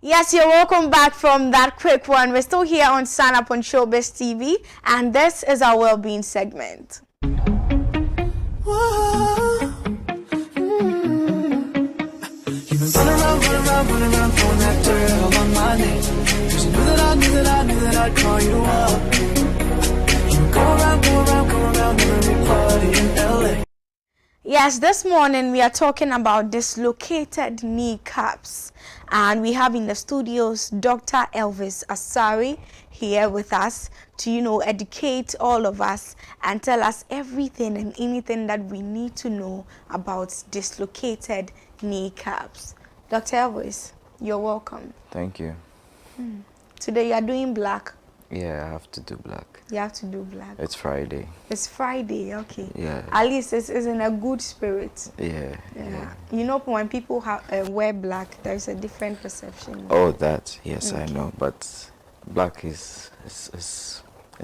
Yes, you're welcome back from that quick one. We're still here on Stand Up on Shobiz TV, and this is our well-being segment. Running around, throwing that dirt all on my name. 'Cause you knew that I'd call you up. You go around every party in LA. Yes, this morning we are talking about dislocated kneecaps, and we have in the studios Dr. Elvis Asari here with us to educate all of us and tell us everything and anything that we need to know about dislocated kneecaps. Dr. Elvis, you're welcome. Thank you. Today you are doing black. Yeah, I have to do black. You have to do black. It's Friday. It's Friday, okay. Yeah. At least it's in a good spirit. Yeah. When people wear black, there's a different perception. Oh, that. Yes, Okay. I know. But black is it's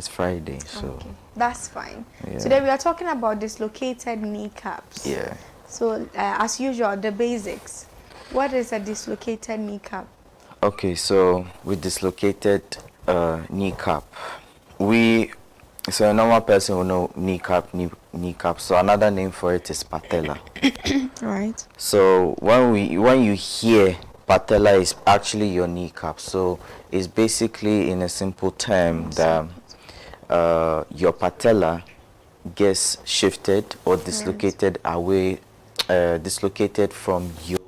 Friday, so. Okay. That's fine. Yeah. Today we are talking about dislocated kneecaps. Yeah. So, as usual, the basics. What is a dislocated kneecap? Okay, so with dislocated kneecap, so a normal person will know kneecap. So another name for it is patella. Right. So when you hear patella, is actually your kneecap. So it's basically, in a simple term, that your patella gets shifted or dislocated away, dislocated from your.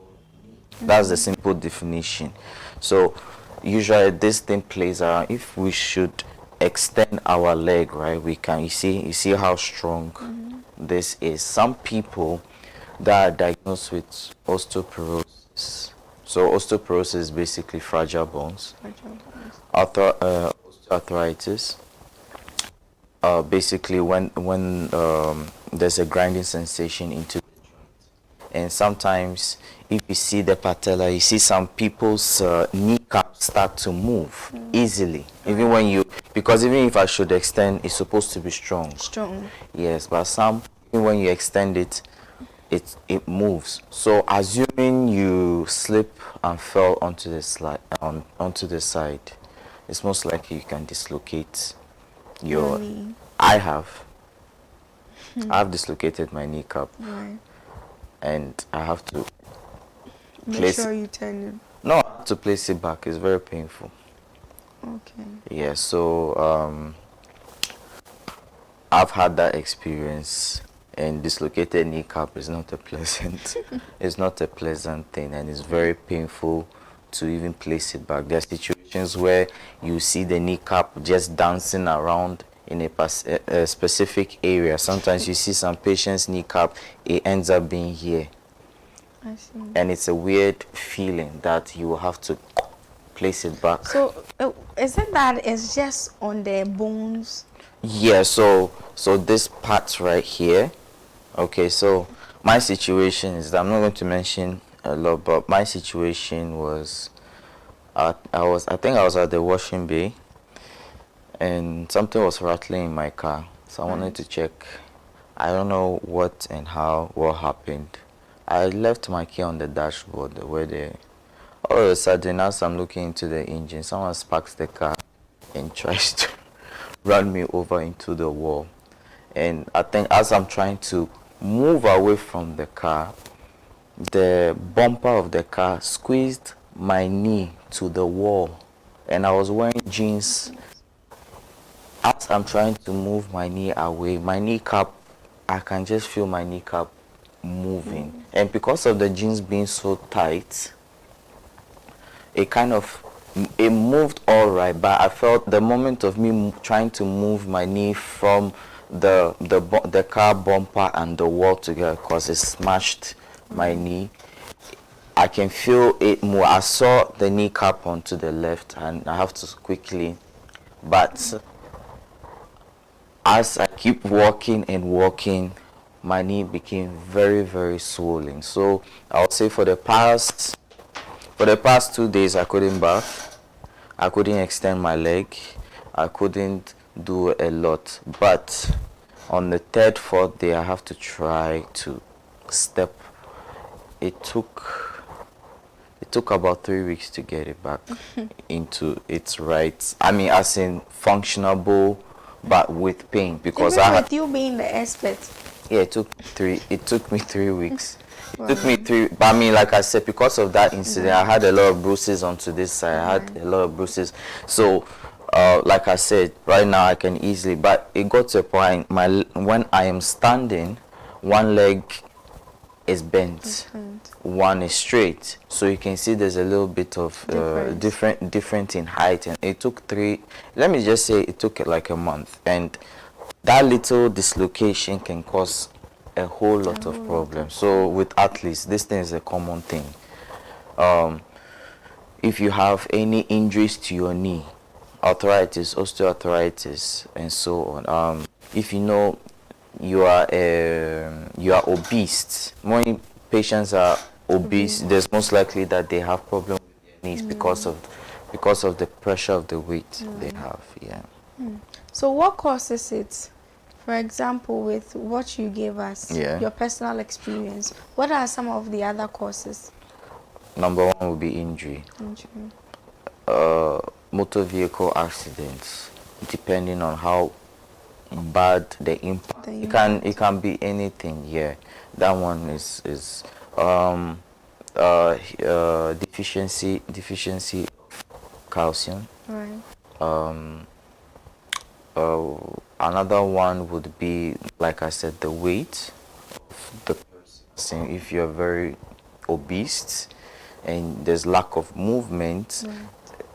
That's the simple definition. So usually this thing plays around. If we should extend our leg, right, we can. You see how strong this is. Some people that are diagnosed with osteoporosis. So osteoporosis is basically fragile bones. Osteoarthritis. Basically when there's a grinding sensation into the joint, and sometimes if you see the patella, you see some people's kneecaps start to move easily. Because even if I should extend, it's supposed to be strong. Strong. Yes, but even when you extend it, it moves. So assuming you slip and fell onto the side, it's most likely you can dislocate your. Really? I've dislocated my kneecap. Right. And I have to Make sure you turn it. No, I have to place it back. It's very painful. Okay. Yeah, so I've had that experience, and dislocated kneecap is not a pleasant it's not a pleasant thing, and it's very painful to even place it back. There are situations where you see the kneecap just dancing around in a specific area. Sometimes you see some patients' kneecap, it ends up being here. I see. And it's a weird feeling that you will have to place it back. So, is it that it's just on the bones? Yeah, so this part right here. Okay, so my situation is that I'm not going to mention a lot, but my situation was I think I was at the washing bay, and something was rattling in my car. So I wanted to check. I don't know what happened. I left my key on the dashboard all of a sudden, as I'm looking into the engine, someone sparks the car and tries to run me over into the wall. And I think as I'm trying to move away from the car, the bumper of the car squeezed my knee to the wall. And I was wearing jeans. As I'm trying to move my knee away, my kneecap, I can just feel my kneecap moving. And because of the jeans being so tight, it moved all right, but I felt the moment of me trying to move my knee from the car bumper and the wall together, because it smashed my knee, I can feel it move. I saw the kneecap onto the left, and I have to quickly, but as I keep walking and walking, my knee became very, very swollen. So I would say for the past 2 days, I couldn't bath, I couldn't extend my leg, I couldn't do a lot. But on the third, fourth day, I have to try to step. It took it took about 3 weeks to get it back into its right. I mean, as in functionable, but with pain, because Even I with you being the expert. yeah, it took me 3 weeks. Wow. It took me 3, but I mean, like I said, because of that incident, I had a lot of bruises onto this side. I had a lot of bruises. So, like I said, right now I can easily, but it got to a point, when I am standing, one leg is bent, one is straight. So you can see there's a little bit of different in height, and it took let me just say it took like a month, and that little dislocation can cause a whole lot of problems. So with athletes, this thing is a common thing. If you have any injuries to your knee, arthritis, osteoarthritis, and so on, if you know you are obese, when patients are obese, there's most likely that they have problems with their knees because of the pressure of the weight they have. Yeah. So what causes it? For example, with what you gave us, your personal experience, what are some of the other causes? Number one would be injury. Motor vehicle accidents, depending on how bad the impact. It can be anything. Yeah, that one is deficiency of calcium. Right. Another one would be, like I said, the weight of the person. If you're very obese and there's lack of movement,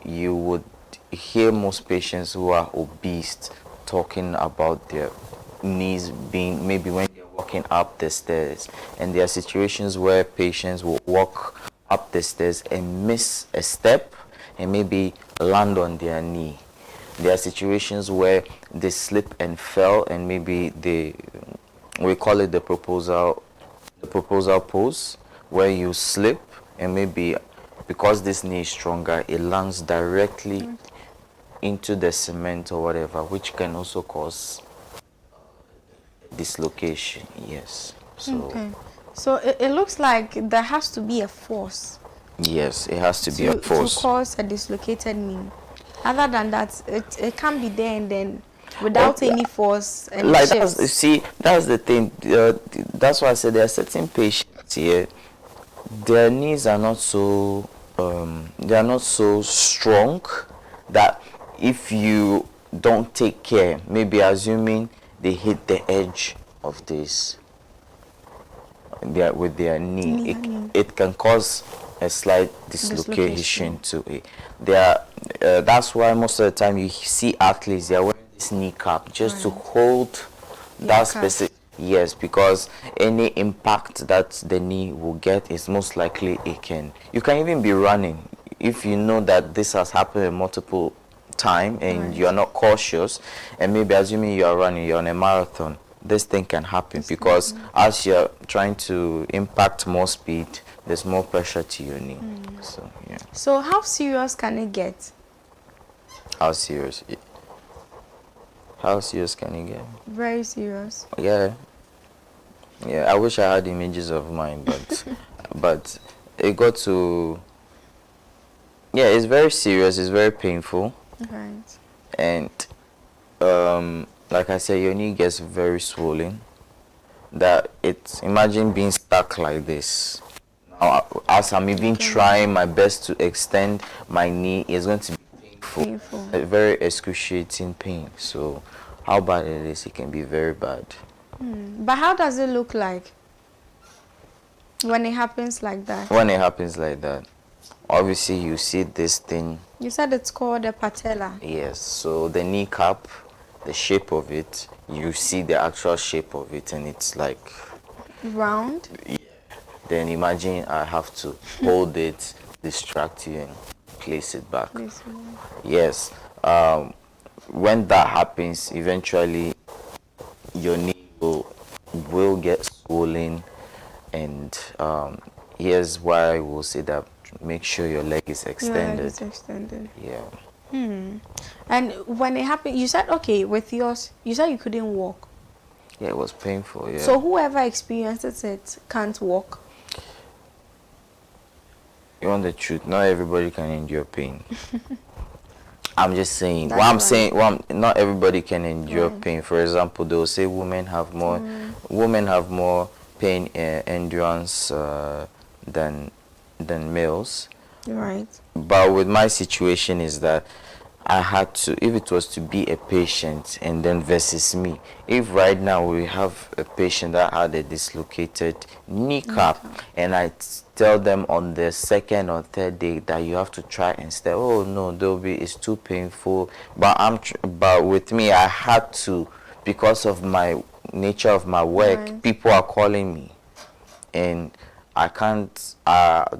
you would hear most patients who are obese talking about their knees being, maybe when they're walking up the stairs, and there are situations where patients will walk up the stairs and miss a step and maybe land on their knee. There are situations where they slip and fell, and maybe we call it the proposal pose, where you slip and maybe because this knee is stronger, it lands directly into the cement or whatever, which can also cause dislocation. Yes. So it looks like there has to be a force. Yes, it has to be a force to cause a dislocated knee. Other than that, it can't be there and then without any force and like shifts. that's the thing. That's why I said there are certain patients here, their knees are not so they are not so strong that if you don't take care, maybe assuming they hit the edge of this with their knee, it can cause a slight dislocation to it. That's why most of the time you see athletes, they are wearing this knee cap just to hold that specific. Yes, because any impact that the knee will get is most likely you can even be running. If you know that this has happened multiple times and you are not cautious, and maybe assuming you are running, you're on a marathon, this thing can happen because as you're trying to impact more speed, there's more pressure to your knee. So yeah. So how serious can it get? How serious? How serious can it get? Very serious. Yeah. I wish I had images of mine, but it got to. Yeah, it's very serious. It's very painful. Right. And like I said, your knee gets very swollen. Imagine being stuck like this. Now, as I'm even trying my best to extend my knee, it's going to be painful. A very excruciating pain. So how bad it is, it can be very bad. But how does it look like when it happens like that? When it happens like that, obviously you see this thing. You said it's called a patella. Yes, so the kneecap, the shape of it, you see the actual shape of it, and it's like round. Yeah. Then imagine I have to hold it, distract you, and place it back. Yes. When that happens, eventually your knee will get swollen, and here's why I will say that make sure your leg is extended. Yeah. And when it happened, you said, okay, with yours, you said you couldn't walk. Yeah, it was painful, yeah. So whoever experiences it can't walk? You want the truth? Not everybody can endure pain. I'm just saying. That's What I'm right. saying, not everybody can endure Right. pain. For example, they'll say women have more pain endurance than males. Right. But with my situation is that I had to, if it was to be a patient and then versus me, if right now we have a patient that had a dislocated kneecap and tell them on the second or third day that you have to try and stay, oh no, it's too painful. But with me, I had to, because of my nature of my work, Right. people are calling me and I can't,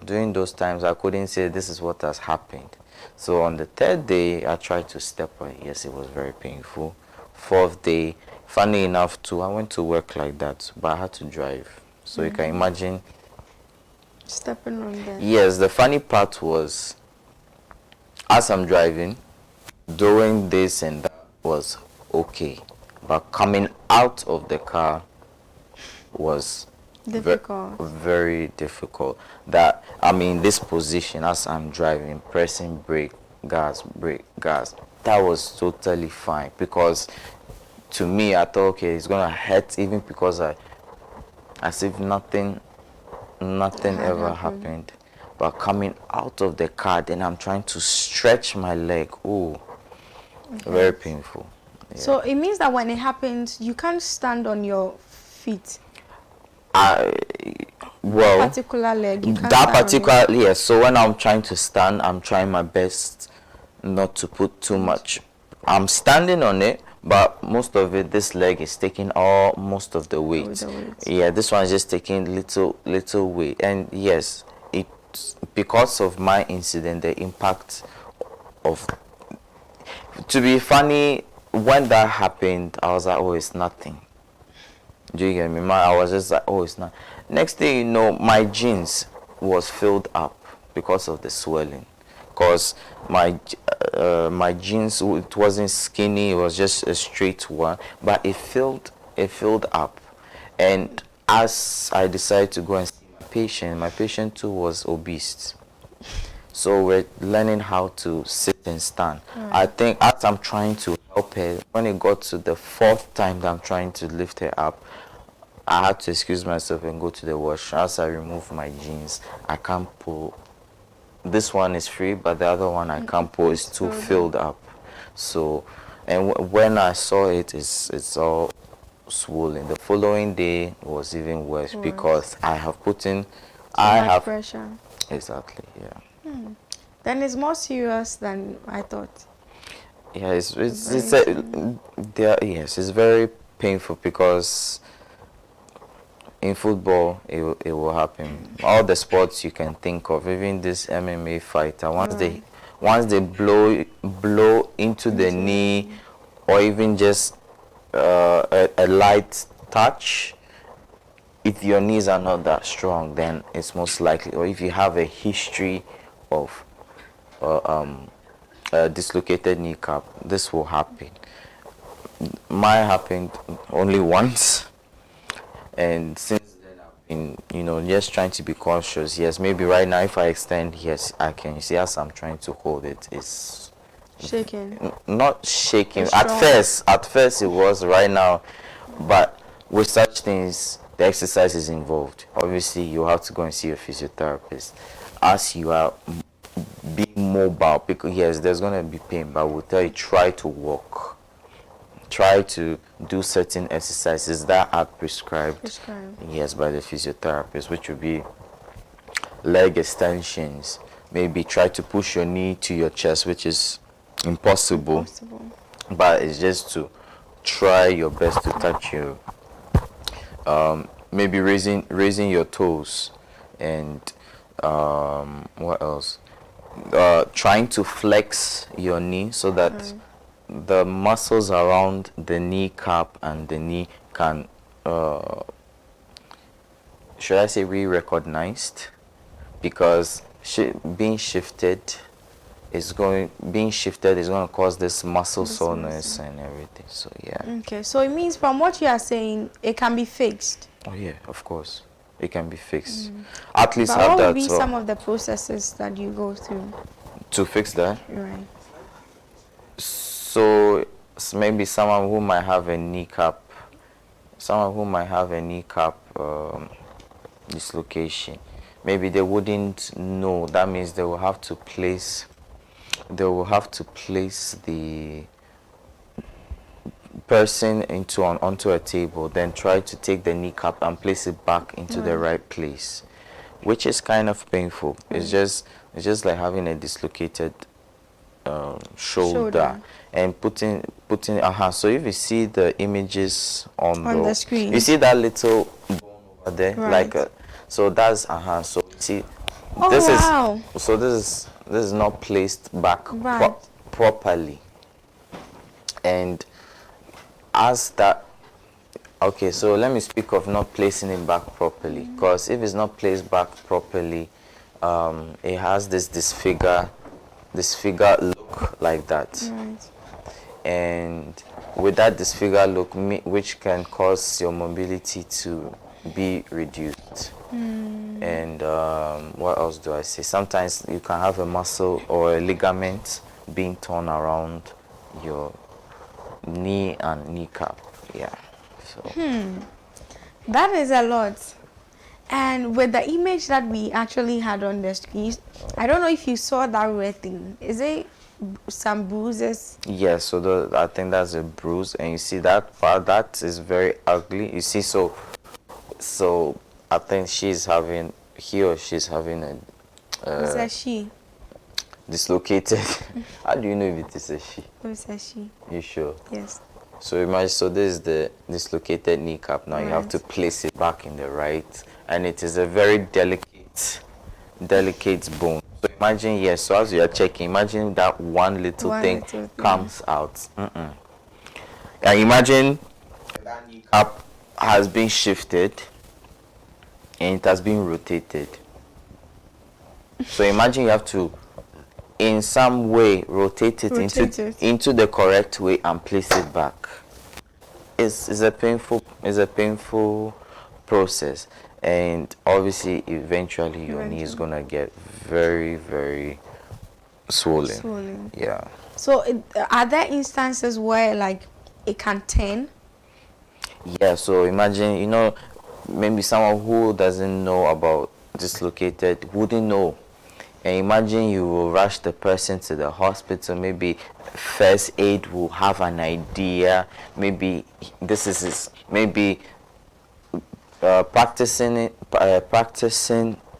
during those times, I couldn't say this is what has happened. So on the third day, I tried to step on it. Yes, it was very painful. Fourth day, funny enough too, I went to work like that, but I had to drive. So you can imagine. Stepping on that. Yes, the funny part was, as I'm driving, doing this and that was okay. But coming out of the car was Difficult. very difficult. That I'm in this position as I'm driving, pressing brake, gas, brake, gas. That was totally fine because to me I thought okay it's gonna hurt even because as if nothing Had ever happened. happened. But coming out of the car, then I'm trying to stretch my leg. Oh, very painful. Yeah. So it means that when it happens, you can't stand on your feet. I well Particular leg. You can't that stand on particular yes. So when I'm trying to stand, I'm trying my best not to put too much. I'm standing on it, but most of it, this leg is taking most of the weight. the weight. Yeah, this one is just taking little weight, and yes, it because of my incident, the impact of. To be funny, when that happened, I was like, oh, it's nothing. Do you get me? I was just like, oh, it's not. Next thing you know, my jeans was filled up because of the swelling. Because my jeans, it wasn't skinny, it was just a straight one, but it filled up. And as I decided to go and see my patient too was obese. So we're learning how to sit and stand. I think as I'm trying to help her, when it got to the fourth time that I'm trying to lift her up, I had to excuse myself and go to the washroom. As I remove my jeans, I can't pull. This one is free, but the other one I can't pull. It's too filled up. So, and when I saw it, it's all swollen. The following day was even worse because I have put in. I Much have pressure. exactly yeah. Then it's more serious than I thought. Yeah, it's Very yes, it's very painful because in football it will happen. All the sports you can think of, even this MMA fighter, once they blow into the knee, or even just a light touch, if your knees are not that strong, then it's most likely, or if you have a history of dislocated kneecap, this will happen. Mine happened only once, and since then I've been, just trying to be cautious. Yes, maybe right now if I extend, yes, I can see as I'm trying to hold it. It's Shaking. not shaking. It's At strong. first it was. Right now, but with such things, the exercise is involved. Obviously, you have to go and see a physiotherapist as you are being mobile, because yes, there's gonna be pain, but we'll tell you try to walk, try to do certain exercises that are prescribed. Yes, by the physiotherapist, which will be leg extensions. Maybe try to push your knee to your chest, which is impossible. But it's just to try your best to touch your maybe raising your toes, and what else, trying to flex your knee so that the muscles around the kneecap and the knee can should I say re-recognized, because being shifted is going to cause this muscle soreness and everything. So yeah. Okay, so it means from what you are saying, it can be fixed. Oh yeah, of course. It can be fixed. At least But have what would that be some of the processes that you go through? to fix that. Right. So maybe someone who might have a kneecap, dislocation. Maybe they wouldn't know. That means they will have to place the person onto a table, then try to take the kneecap and place it back into the right place, which is kind of painful. It's just like having a dislocated shoulder and putting so if you see the images on the screen, you see that little bone over there, right. So that's so see, this is not placed back properly, and as that, okay, so let me speak of not placing it back properly, because if it's not placed back properly, it has this disfigure look like that. Right. And with that disfigured look, which can cause your mobility to be reduced. And what else do I say? Sometimes you can have a muscle or a ligament being torn around your knee and kneecap. Yeah. So That is a lot. And with the image that we actually had on the screen, I don't know if you saw that red thing. Is it some bruises? yes, so I think that's a bruise, and you see that part, that is very ugly. You see, so I think he or she's having a It's a she. dislocated. How do you know if it is a she? It's a she. You sure? Yes. So imagine, so this is the dislocated kneecap. Now you have Right. to place it back in the right, and it is a very delicate bone. So imagine, yes, so as you are checking, imagine that one little thing comes out. And imagine that kneecap has been shifted and it has been rotated. So imagine you have to in some way rotate it into the correct way and place it back. It's a painful process, and obviously eventually your knee is gonna get very, very swollen. Yeah. So are there instances where like it can turn? Yeah, so imagine, maybe someone who doesn't know about dislocated wouldn't know. And imagine you will rush the person to the hospital. Maybe first aid will have an idea. Maybe this is practicing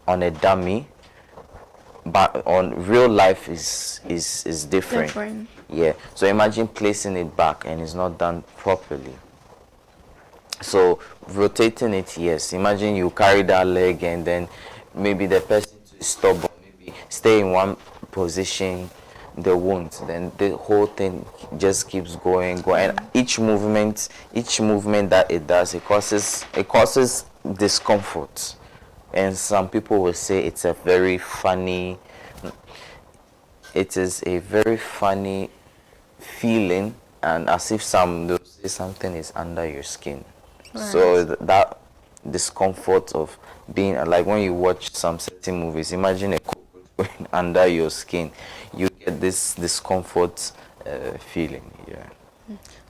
on a dummy, but on real life is different. Yeah. So imagine placing it back and it's not done properly. So rotating it, yes. Imagine you carry that leg and then maybe the person is stubborn. Stay in one position, the wound, then the whole thing just keeps going. And each movement that it does, it causes discomfort. And some people will say it is a very funny feeling, and as if they'll say something is under your skin. Right. So that discomfort of being, like when you watch some certain movies, imagine a under your skin, you get this discomfort feeling. Yeah.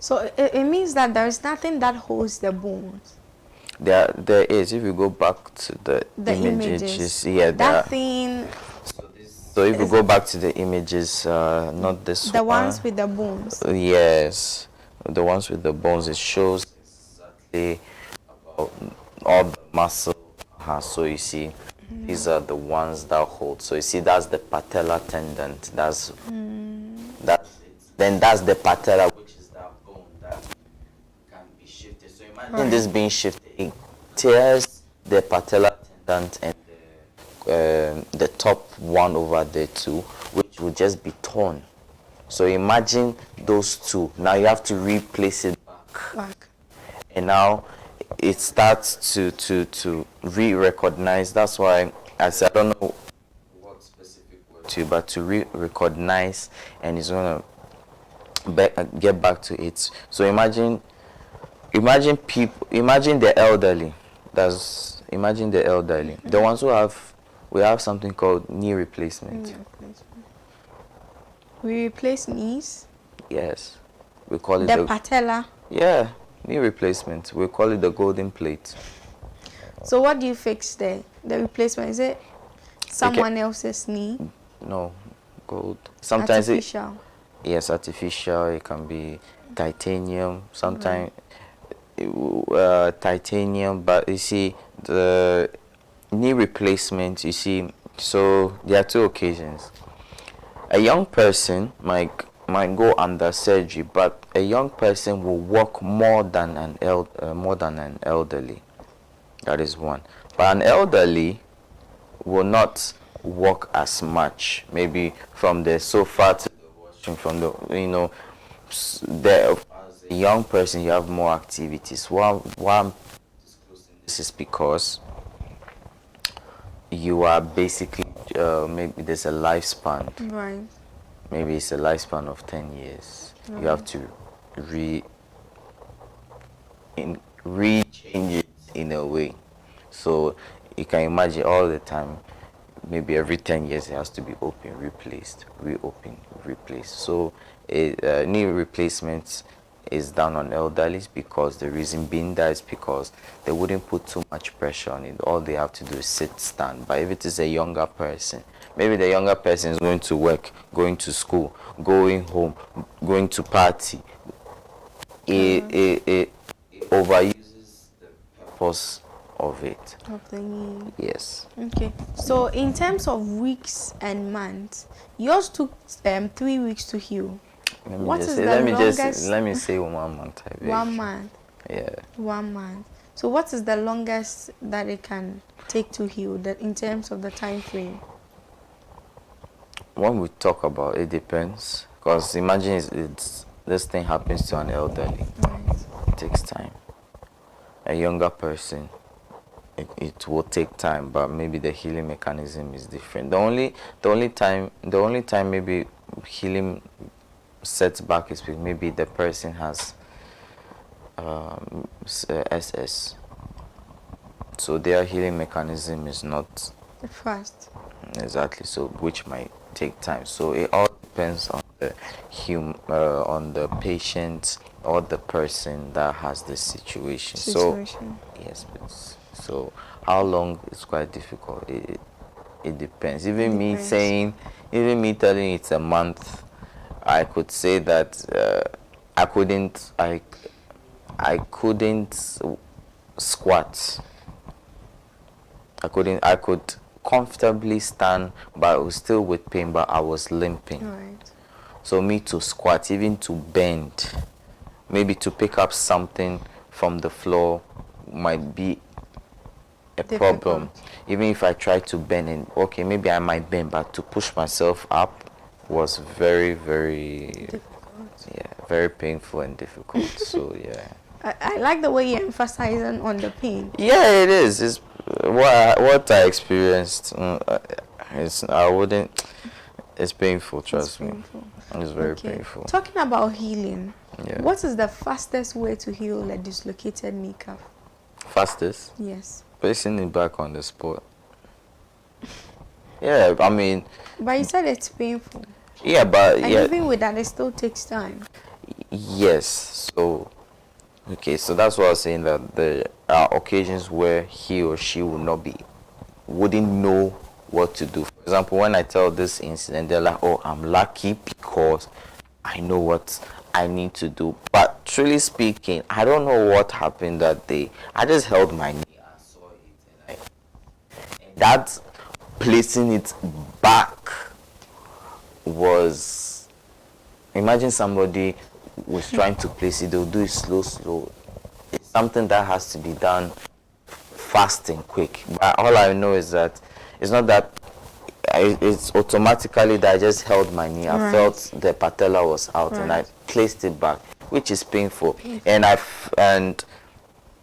So it means that there is nothing that holds the bones. There is. If you go back to the images, yeah, that thing. So if you go back to the images, not this one. The ones with the bones. Yes, the ones with the bones. It shows exactly about all the muscle. So you see. These are the ones that hold. So you see, that's the patella tendon. That's the patella, which is that bone that can be shifted. So imagine this being shifted. It tears the patella tendon and the top one over there too, which will just be torn. So imagine those two. Now you have to replace it back. And now it starts to re-recognize. That's why I said I don't know what specific word to, but to re-recognize, and it's gonna get back to it. So imagine the elderly. That's imagine the elderly, the ones who have we have something called knee replacement. Knee replacement. We replace knees. Yes, we call it The patella. yeah, knee replacement. We call it the golden plate. So what do you fix there? The replacement, is it someone else's knee? No, gold. Sometimes Artificial. yes, artificial. It can be titanium. Sometimes titanium, but you see the knee replacement. You see, so there are two occasions. A young person might go under surgery, but a young person will walk more than an elderly. That is one. But an elderly will not walk as much. Maybe from the sofa to the washroom, from the there as a young person you have more activities. Why I'm disclosing this is because you are basically maybe there's a lifespan. Right. Maybe it's a lifespan of 10 years. You have to re-change it in a way. So you can imagine all the time, maybe every 10 years it has to be open, replaced, reopen, replaced. So knee replacement is done on elderly because the reason being that is because they wouldn't put too much pressure on it. All they have to do is sit, stand. But if it is a younger person, maybe the younger person is going to work, going to school, going home, going to party. It overuses the purpose of it. Of the knee. Yes. Okay. So in terms of weeks and months, yours took 3 weeks to heal. What is the longest? Let me say 1 month. I beg. 1 month. Yeah. 1 month. So what is the longest that it can take to heal, that in terms of the time frame? When we talk about it, depends. Because imagine it's this thing happens to an elderly. Right. It takes time. A younger person, it will take time, but maybe the healing mechanism is different. The only time maybe healing sets back is maybe the person has SS. So their healing mechanism is not Fast. exactly so, which might take time. So it all depends on the on the patient or the person that has this situation. So yes, please. So how long is quite difficult. It depends. Even me telling it's a month, I could say that I couldn't squat. I could comfortably stand, but I was still with pain, but I was limping. Right. So me to squat, even to bend, maybe to pick up something from the floor might be a problem. Even if I try to bend, and okay, maybe I might bend, but to push myself up was very, very difficult. very painful and difficult. So yeah. I like the way you're emphasizing on the pain. Yeah, it is. It's what I experienced. It's painful. Trust me. It's very painful. Talking about healing, Yeah. what is the fastest way to heal a dislocated kneecap? Fastest? Yes. Placing it back on the spot. Yeah, I mean. But you said it's painful. Yeah, but and even with that, it still takes time. Yes. So, okay. So that's what I was saying, that there are occasions where he or she wouldn't know what to do. For example, when I tell this incident, they're like, "Oh, I'm lucky because I know what I need to do." But truly speaking, I don't know what happened that day. I just held my knee. I saw it, and that placing it back was, imagine somebody was trying to place it, they'll do it slow. It's something that has to be done fast and quick. But all I know is that it's not that it's automatically that I just held my knee. I felt the patella was out and I placed it back, which is painful. And and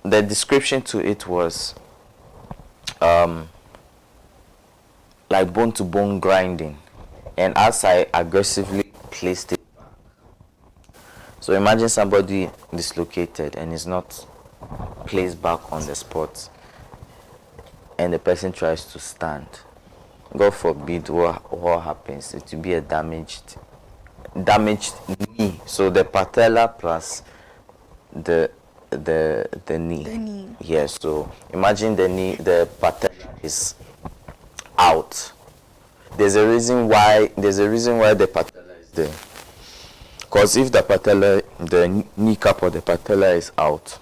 the description to it was like bone to bone grinding. And as I aggressively placed it back. So imagine somebody dislocated and is not placed back on the spot. and the person tries to stand, God forbid what happens, it will be a damaged knee. So the patella plus the knee. The knee. Yes, so imagine the patella is out. There's a reason why the patella is there. Because if the kneecap or the patella is out,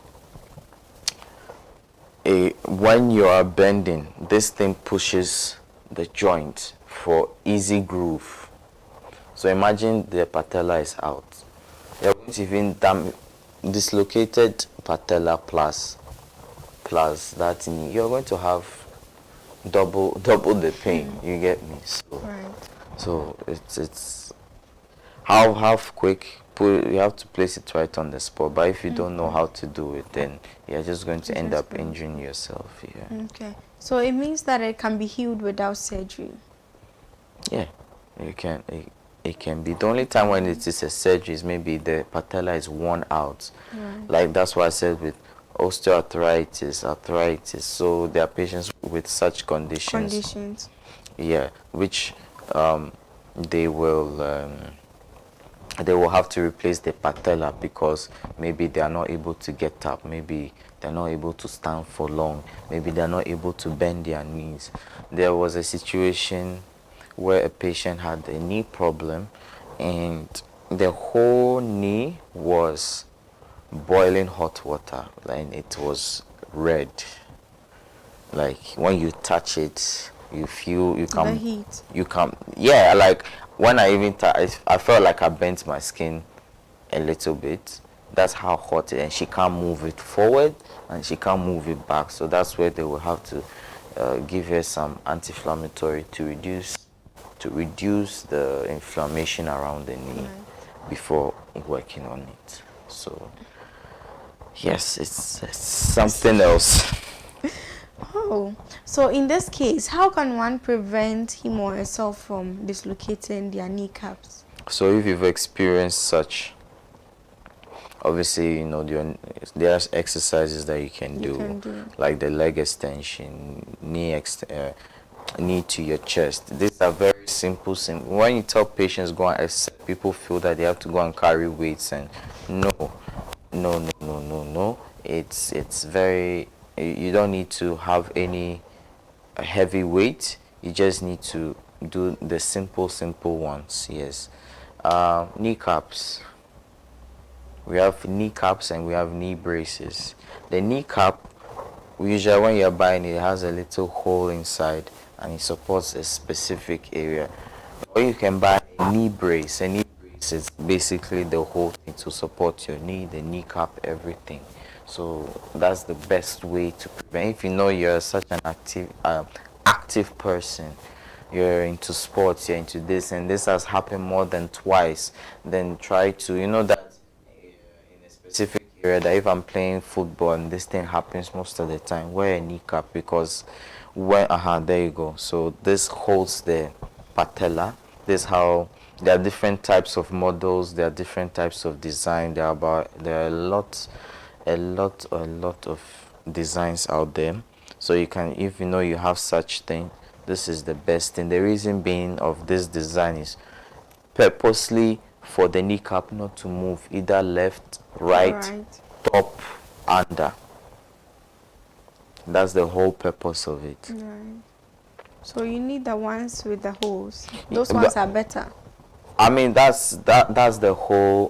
when you are bending, this thing pushes the joint for easy groove. So imagine the patella is out. You're going to even dislocated patella plus that knee. You're going to have double the pain. You get me? So, Right. so it's how quick. You have to place it right on the spot. But if you don't know how to do it, then you're just going to end up injuring yourself. Yeah. Okay. So it means that it can be healed without surgery. Yeah, you can. It can be. The only time when it is a surgery is maybe the patella is worn out. Right. Like that's why I said with osteoarthritis, arthritis. So there are patients with such conditions. Yeah, which they will have to replace the patella because maybe they are not able to get up, maybe they're not able to stand for long, maybe they're not able to bend their knees. There was a situation where a patient had a knee problem and the whole knee was boiling hot water, and it was red. Like when you touch it, you feel The heat. yeah, like when I even I felt like I bent my skin a little bit. That's how hot it is, and she can't move it forward and she can't move it back. So that's where they will have to give her some anti-inflammatory to reduce the inflammation around the knee before working on it. So yes, it's something else. Oh, so in this case, how can one prevent him or herself from dislocating their kneecaps? So if you've experienced such, obviously, there's exercises that you can do, like the leg extension, knee to your chest. These are very simple. When you tell patients go and exercise, people feel that they have to go and carry weights, and no. It's very. You don't need to have any heavy weight. You just need to do the simple ones. Yes. Kneecaps. We have kneecaps and we have knee braces. The kneecap, usually when you're buying it, has a little hole inside and it supports a specific area. Or you can buy a knee brace. A knee brace is basically the whole thing to support your knee, the kneecap, everything. So that's the best way to prevent. If you know you're such an active person, you're into sports, you're into this, and this has happened more than twice, then try to, that in a specific area, that if I'm playing football and this thing happens most of the time, wear a kneecap, because there you go. So this holds the patella. This how there are different types of models, there are different types of design. There are a lot of designs out there. So you can, if you know you have such thing, this is the best thing. The reason being of this design is purposely for the kneecap not to move either left, right, top, under. That's the whole purpose of it. Right. So you need the ones with the holes. Those ones are better. I mean, that's the whole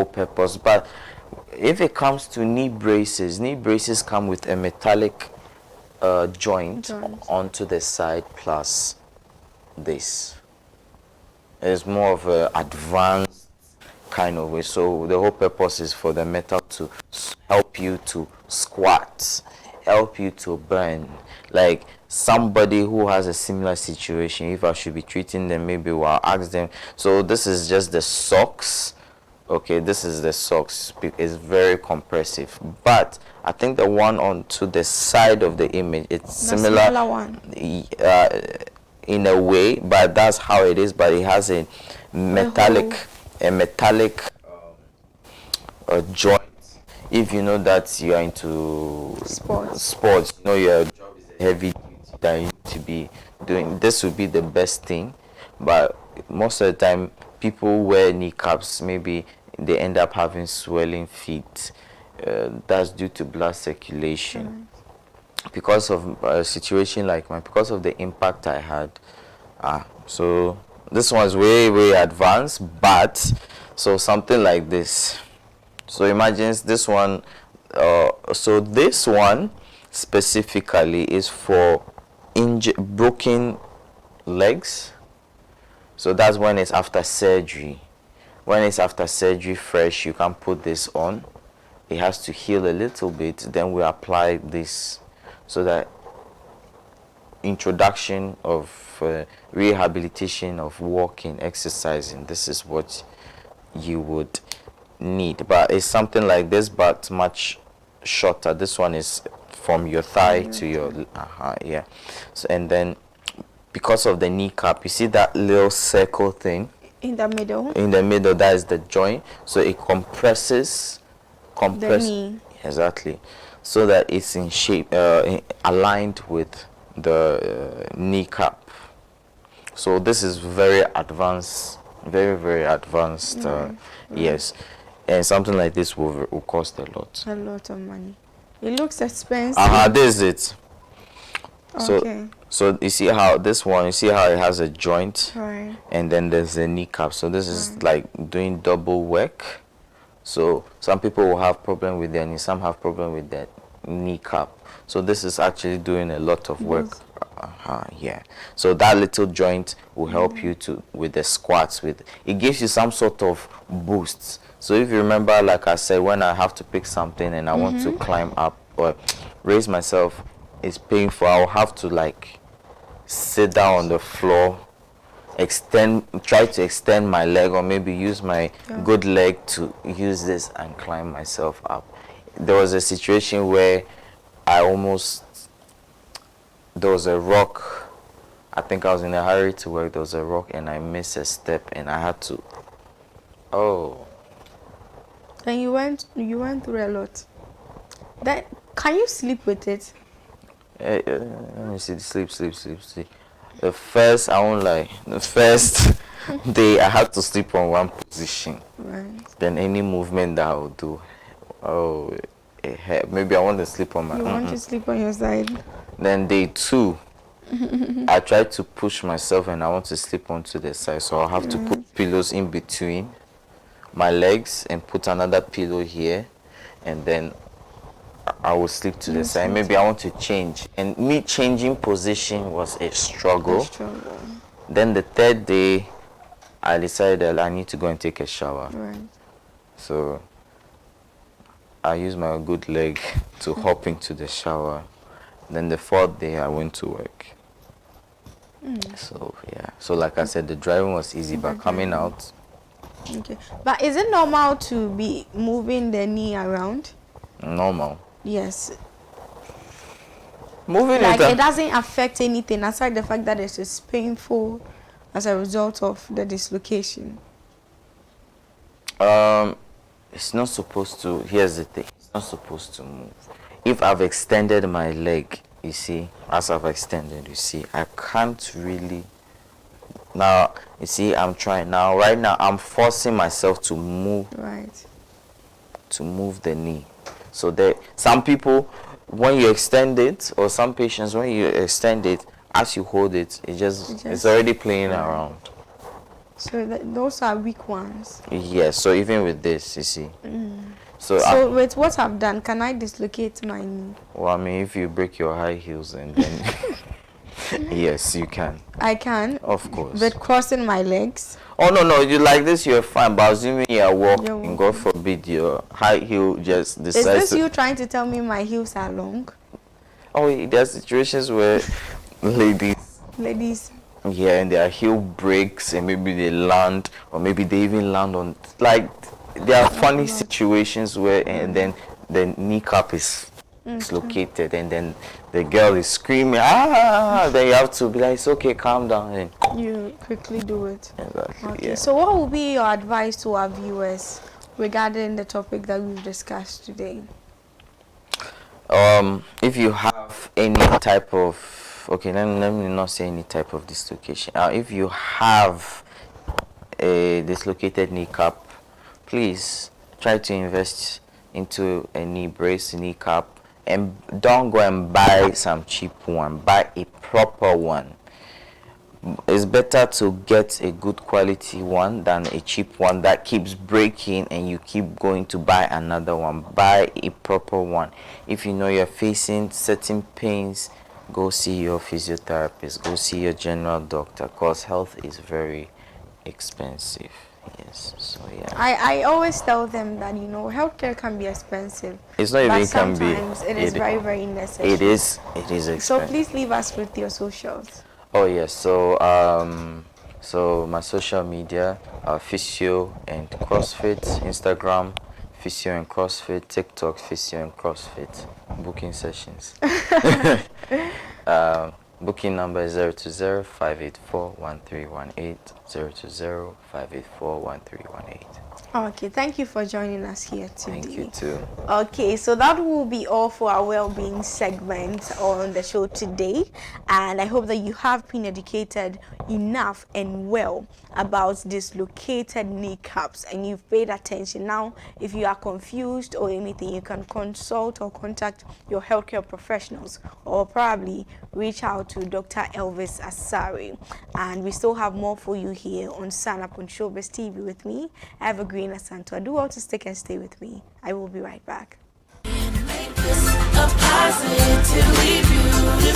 purpose. But if it comes to knee braces come with a metallic joint onto the side plus this. It's more of an advanced kind of way. So the whole purpose is for the metal to help you to squat, help you to bend. Like somebody who has a similar situation, if I should be treating them, maybe I'll ask them. So this is just the socks. Okay, this is the socks. It's very compressive, but I think the one on to the side of the image, it's similar one. In a way, but that's how it is. But it has a metallic joint. If you know that you are into sports, your job is heavy duty that you need to be doing, this would be the best thing. But most of the time, people wear kneecaps, maybe they end up having swelling feet. That's due to blood circulation. Because of a situation like mine, because of the impact I had. So this one's way advanced, but so something like this. So imagine this one. So this one specifically is for broken legs. So that's when it's after surgery. When it's after surgery fresh, you can put this on. It has to heal a little bit, then we apply this, so that introduction of rehabilitation of walking, exercising, this is what you would need. But it's something like this, but much shorter. This one is from your thigh to your yeah. So, and then because of the kneecap, you see that little circle thing in the middle, that is the joint, so it compresses the knee. Exactly, so that it's in shape, aligned with the kneecap. So this is very advanced, very advanced. Yes, and something like this will cost a lot of money. It looks expensive. This is it. Okay. So you see how this one, you see how it has a joint, Right. and then there's a kneecap. So this is like doing double work. So some people will have problem with their knee, some have problem with their kneecap. So this is actually doing a lot of work. Yeah. So that little joint will help you to with the squats. With it gives you some sort of boost. So if you remember, like I said, when I have to pick something and I want to climb up or raise myself, it's painful. I'll have to like sit down on the floor, try to extend my leg, or maybe use my good leg to use this and climb myself up. There was a situation where there was a rock. I think I was in a hurry to work. There was a rock and I missed a step and I had to. And you went through a lot. That, can you sleep with it? Let me see. Sleep. The first, I won't lie. The first day I had to sleep on one position. Right. Then any movement that I would do, it hurt. Maybe I want to sleep on my. You want to sleep on your side. Then day 2, I tried to push myself and I want to sleep onto the side, so I'll have to put pillows in between my legs and put another pillow here, and then I will sleep to the side. Maybe I want to change, and me changing position was a struggle. Then the 3rd day, I decided I need to go and take a shower. Right. So I used my good leg to hop into the shower. Then the 4th day, I went to work. So yeah. So like I said, the driving was easy, but coming out. Okay. But is it normal to be moving the knee around? Normal. Yes. Moving like it doesn't affect anything aside the fact that it is painful as a result of the dislocation. It's not supposed to. Here's the thing. It's not supposed to move. If I've extended my leg, you see, as I've extended, you see, I can't really. Now, you see, I'm trying now. Right now, I'm forcing myself to move. Right. To move the knee. So there, some people, when you extend it, or some patients, when you extend it, as you hold it, it's already playing around. So those are weak ones. Yes. So even with this, you see. So with what I've done, can I dislocate my knee? Well, I mean, if you break your high heels and then yes, you can. I can. Of course. But crossing my legs. Oh no, you like this, you're fine. But assuming you're walking, God forbid your high heel just decides. Is this you trying to tell me my heels are long? Oh, there are situations where ladies. Yeah, and their heel breaks and maybe they land, or maybe they even land on, like, there are funny situations where, and then the kneecap is dislocated, and then the girl is screaming, then you have to be like, it's okay, calm down. And you quickly do it. Exactly. Okay, yeah. so what would be your advice to our viewers regarding the topic that we've discussed today? If you have any type of, okay, let me not say any type of dislocation. If you have a dislocated kneecap, please try to invest into a knee brace, kneecap, and don't go and buy some cheap one. Buy a proper one. It's better to get a good quality one than a cheap one that keeps breaking and you keep going to buy another one. Buy a proper one. If you know you're facing certain pains, go see your physiotherapist, go see your general doctor, because health is very expensive. Yes, so yeah. I always tell them that, you know, healthcare can be expensive. It's not but even can be. sometimes it is very, very necessary. It is expensive. So please leave us with your socials. Oh yes, so so my social media are Physio and CrossFit, Instagram Physio and CrossFit, TikTok Physio and CrossFit, booking sessions. Booking number is 020-584-1318, 020-584-1318. Okay, thank you for joining us here today. Thank you too. Okay, so that will be all for our well-being segment on the show today, and I hope that you have been educated enough and well about dislocated kneecaps and you've paid attention. Now, if you are confused or anything, you can consult or contact your healthcare professionals or probably reach out to Dr. Elvis Asari. And we still have more for you here on Sun Up on Shobiz TV with me, Evergreen Asanto. Do all to stick and stay with me. I will be right back. A positively beautiful